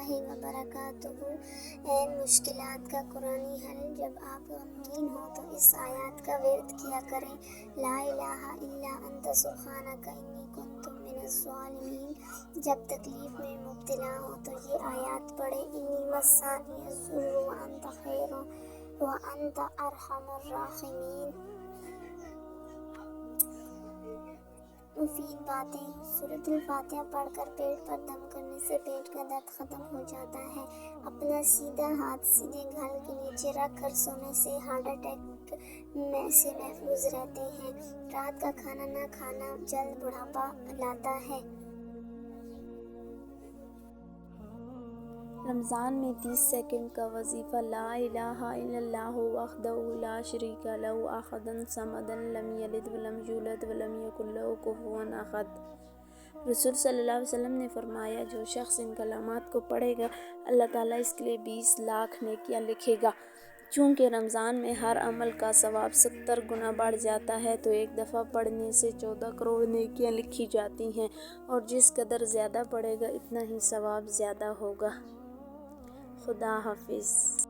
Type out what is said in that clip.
اللہ وبرکاتہ۔ اے مشکلات کا قرآنی حل، جب آپ غمگین ہو تو اس آیات کا ورد کیا کریں، لا الہ الا انت سبحانک انی کنت من الظالمین۔ جب تکلیف میں مبتلا ہو تو یہ آیات پڑھیں، انی مسانی الضر وانت خیر وانت ارحم الراحمین۔ مفید باتیں: سورۃ الفاتحہ پڑھ کر پیٹ پر دم کرنے سے پیٹ کا درد ختم ہو جاتا ہے۔ اپنا سیدھا ہاتھ سیدھے گال کے نیچے رکھ کر سونے سے ہارٹ اٹیک سے محفوظ رہتے ہیں۔ رات کا کھانا نہ کھانا جلد بڑھاپا لاتا ہے۔ رمضان میں 30 سیکنڈ کا وظیفہ، لا الہ الا اللہ وحدہ لا شریک لہ احد الصمد لم یلد ولم یولد ولم یکن لہ کفوا احد۔ رسول صلی اللہ علیہ وسلم نے فرمایا، جو شخص ان کلمات کو پڑھے گا اللہ تعالیٰ اس کے لیے 20 لاکھ نیکیاں لکھے گا۔ چونکہ رمضان میں ہر عمل کا ثواب 70 گنا بڑھ جاتا ہے تو ایک دفعہ پڑھنے سے 14 کروڑ نیکیاں لکھی جاتی ہیں، اور جس قدر زیادہ پڑھے گا اتنا ہی ثواب زیادہ ہوگا۔ خدا حافظ۔